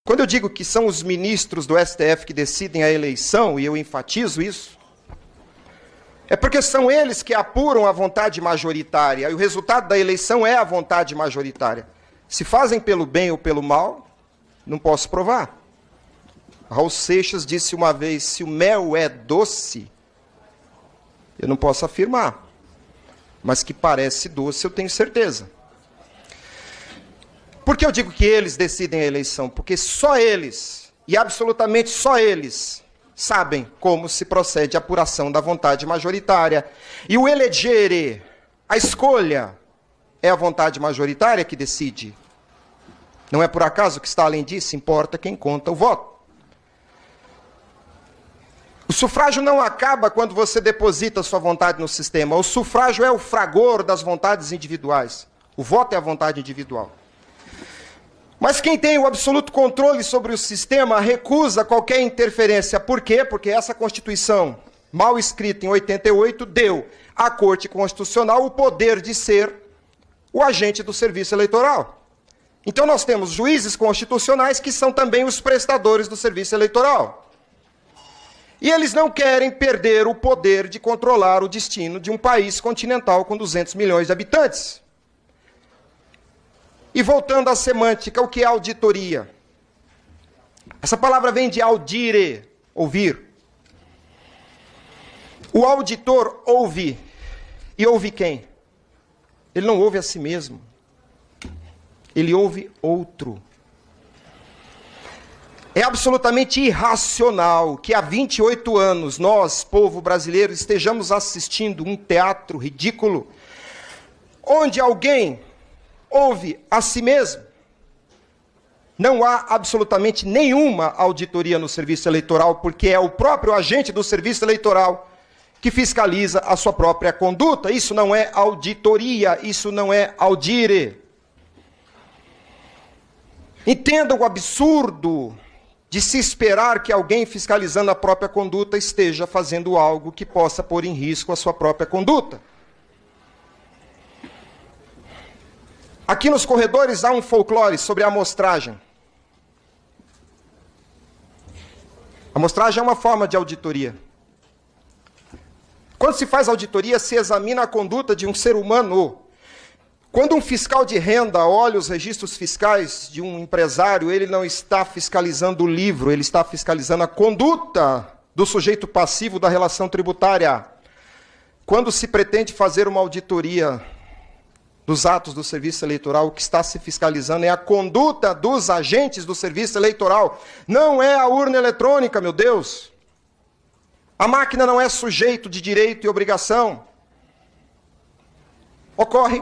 Quando eu digo que são os ministros do STF que decidem a eleição, e eu enfatizo isso, é porque são eles que apuram a vontade majoritária, e o resultado da eleição é a vontade majoritária. Se fazem pelo bem ou pelo mal, não posso provar. Raul Seixas disse uma vez, se o mel é doce, eu não posso afirmar, mas que parece doce eu tenho certeza. Por que eu digo que eles decidem a eleição? Porque só eles, e absolutamente só eles, sabem como se procede a apuração da vontade majoritária. E o elegere, a escolha, é a vontade majoritária que decide. Não é por acaso que está além disso, importa quem conta o voto. O sufrágio não acaba quando você deposita sua vontade no sistema. O sufrágio é o fragor das vontades individuais. O voto é a vontade individual. Mas quem tem o absoluto controle sobre o sistema recusa qualquer interferência. Por quê? Porque essa Constituição, mal escrita em 88, deu à Corte Constitucional o poder de ser o agente do serviço eleitoral. Então nós temos juízes constitucionais que são também os prestadores do serviço eleitoral. E eles não querem perder o poder de controlar o destino de um país continental com 200 milhões de habitantes. E voltando à semântica, o que é auditoria? Essa palavra vem de audire, ouvir. O auditor ouve. E ouve quem? Ele não ouve a si mesmo. Ele ouve outro. É absolutamente irracional que há 28 anos nós, povo brasileiro, estejamos assistindo um teatro ridículo, onde alguém ouve a si mesmo. Não há absolutamente nenhuma auditoria no serviço eleitoral, porque é o próprio agente do serviço eleitoral que fiscaliza a sua própria conduta. Isso não é auditoria, isso não é audire. Entenda o absurdo de se esperar que alguém fiscalizando a própria conduta esteja fazendo algo que possa pôr em risco a sua própria conduta. Aqui nos corredores há um folclore sobre a amostragem. A amostragem é uma forma de auditoria. Quando se faz auditoria, se examina a conduta de um ser humano. Quando um fiscal de renda olha os registros fiscais de um empresário, ele não está fiscalizando o livro, ele está fiscalizando a conduta do sujeito passivo da relação tributária. Quando se pretende fazer uma auditoria dos atos do serviço eleitoral, o que está se fiscalizando é a conduta dos agentes do serviço eleitoral. Não é a urna eletrônica, meu Deus. A máquina não é sujeito de direito e obrigação. Ocorre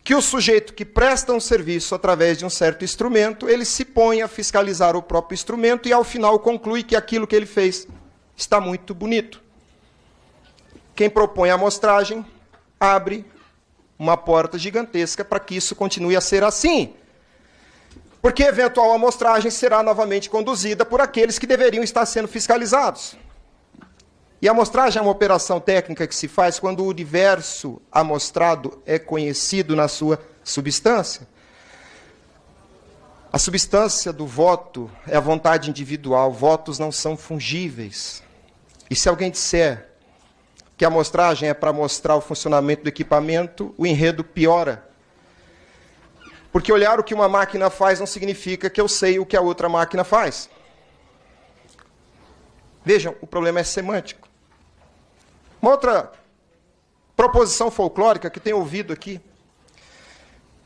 que o sujeito que presta um serviço através de um certo instrumento, ele se põe a fiscalizar o próprio instrumento e, ao final, conclui que aquilo que ele fez está muito bonito. Quem propõe a amostragem abre uma porta gigantesca para que isso continue a ser assim. Porque a eventual amostragem será novamente conduzida por aqueles que deveriam estar sendo fiscalizados. E a amostragem é uma operação técnica que se faz quando o universo amostrado é conhecido na sua substância. A substância do voto é a vontade individual. Votos não são fungíveis. E se alguém disser que a amostragem é para mostrar o funcionamento do equipamento, o enredo piora. Porque olhar o que uma máquina faz não significa que eu sei o que a outra máquina faz. Vejam, o problema é semântico. Uma outra proposição folclórica que tenho ouvido aqui,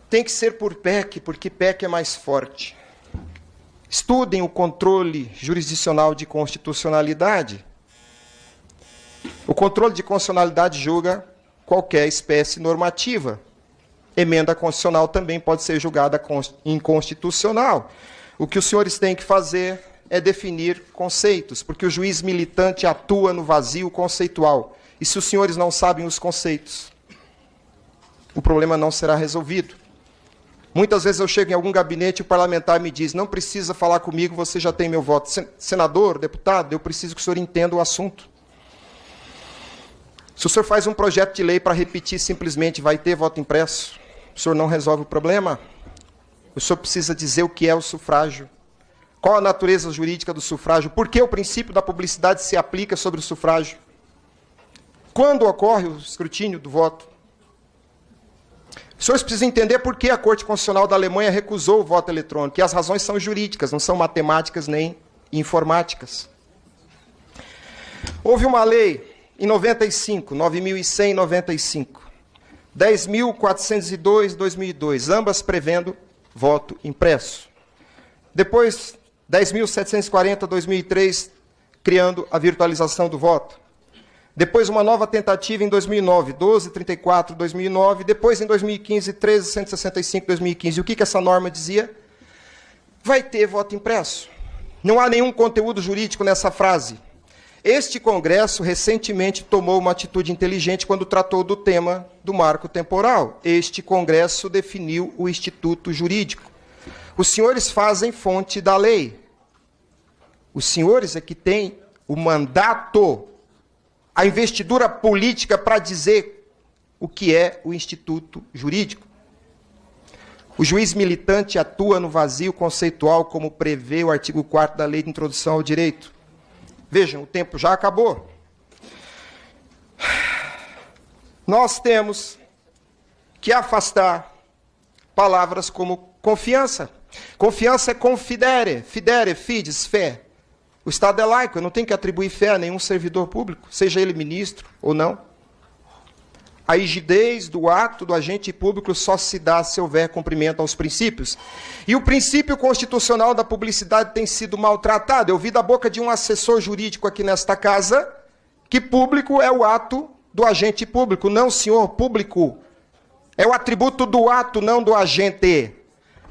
tem que ser por PEC, porque PEC é mais forte. Estudem o controle jurisdicional de constitucionalidade. O controle de constitucionalidade julga qualquer espécie normativa. Emenda constitucional também pode ser julgada inconstitucional. O que os senhores têm que fazer é definir conceitos, porque o juiz militante atua no vazio conceitual. E se os senhores não sabem os conceitos, o problema não será resolvido. Muitas vezes eu chego em algum gabinete e o parlamentar me diz, não precisa falar comigo, você já tem meu voto. Senador, deputado, eu preciso que o senhor entenda o assunto. Se o senhor faz um projeto de lei para repetir simplesmente, vai ter voto impresso, o senhor não resolve o problema. O senhor precisa dizer o que é o sufrágio. Qual a natureza jurídica do sufrágio? Por que o princípio da publicidade se aplica sobre o sufrágio? Quando ocorre o escrutínio do voto? Os senhores precisam entender por que a Corte Constitucional da Alemanha recusou o voto eletrônico. E as razões são jurídicas, não são matemáticas nem informáticas. Houve uma lei em 95, 9.100/95, 10.402, 2002, ambas prevendo voto impresso. Depois, 10.740, 2003, criando a virtualização do voto. Depois, uma nova tentativa em 2009, 1234, 2009. Depois, em 2015, 1365, 2015. O que essa norma dizia? Vai ter voto impresso. Não há nenhum conteúdo jurídico nessa frase. Este Congresso recentemente tomou uma atitude inteligente quando tratou do tema do marco temporal. Este Congresso definiu o instituto jurídico. Os senhores fazem fonte da lei. Os senhores é que têm o mandato, a investidura política para dizer o que é o instituto jurídico. O juiz militante atua no vazio conceitual, como prevê o artigo 4º da Lei de Introdução ao Direito. Vejam, o tempo já acabou. Nós temos que afastar palavras como confiança. Confiança é confidere, fidere, fides, fé. O Estado é laico, eu não tenho que atribuir fé a nenhum servidor público, seja ele ministro ou não. A rigidez do ato do agente público só se dá se houver cumprimento aos princípios. E o princípio constitucional da publicidade tem sido maltratado. Eu vi da boca de um assessor jurídico aqui nesta casa que público é o ato do agente público. Não, senhor, público é o atributo do ato, não do agente.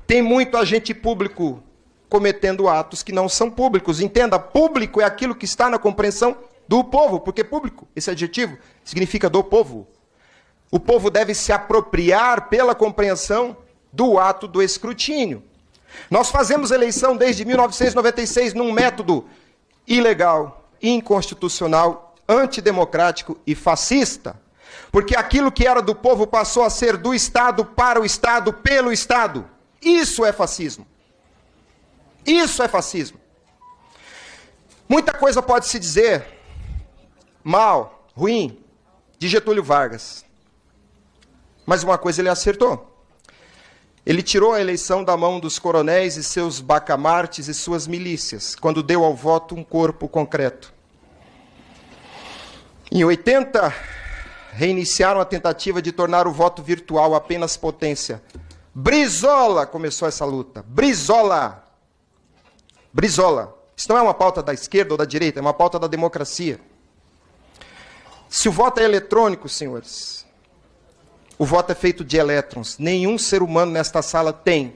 Tem muito agente público cometendo atos que não são públicos. Entenda, público é aquilo que está na compreensão do povo, porque público, esse adjetivo, significa do povo. O povo deve se apropriar pela compreensão do ato do escrutínio. Nós fazemos eleição desde 1996 num método ilegal, inconstitucional, antidemocrático e fascista. Porque aquilo que era do povo passou a ser do Estado, para o Estado, pelo Estado. Isso é fascismo. Isso é fascismo. Muita coisa pode se dizer mal, ruim, de Getúlio Vargas. Mas uma coisa ele acertou. Ele tirou a eleição da mão dos coronéis e seus bacamartes e suas milícias, quando deu ao voto um corpo concreto. Em 80, reiniciaram a tentativa de tornar o voto virtual apenas potência. Brizola começou essa luta. Brizola. Brizola. Isso não é uma pauta da esquerda ou da direita, é uma pauta da democracia. Se o voto é eletrônico, senhores, o voto é feito de elétrons. Nenhum ser humano nesta sala tem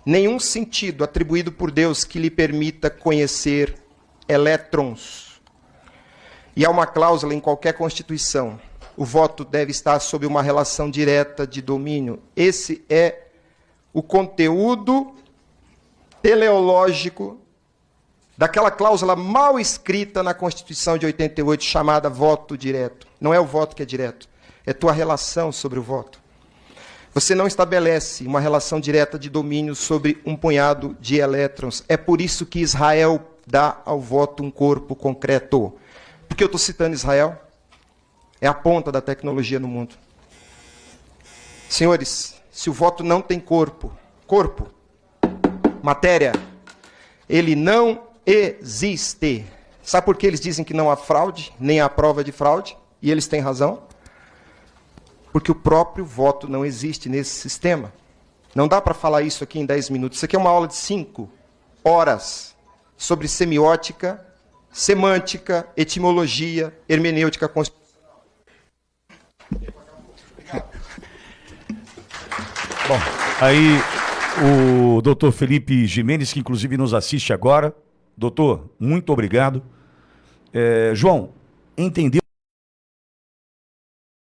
nenhum sentido atribuído por Deus que lhe permita conhecer elétrons. E há uma cláusula em qualquer Constituição. O voto deve estar sob uma relação direta de domínio. Esse é o conteúdo teleológico daquela cláusula mal escrita na Constituição de 88, chamada voto direto. Não é o voto que é direto, é tua relação sobre o voto. Você não estabelece uma relação direta de domínio sobre um punhado de elétrons. É por isso que Israel dá ao voto um corpo concreto. Por que eu estou citando Israel? É a ponta da tecnologia no mundo. Senhores, se o voto não tem corpo, matéria, ele não existe. Sabe por que eles dizem que não há fraude, nem há prova de fraude? E eles têm razão. Porque o próprio voto não existe nesse sistema. Não dá para falar isso aqui em 10 minutos. Isso aqui é uma aula de 5 horas sobre semiótica, semântica, etimologia, hermenêutica constitucional. Bom, aí o doutor Felipe Gimenez, que inclusive nos assiste agora. Doutor, muito obrigado. João, entendeu?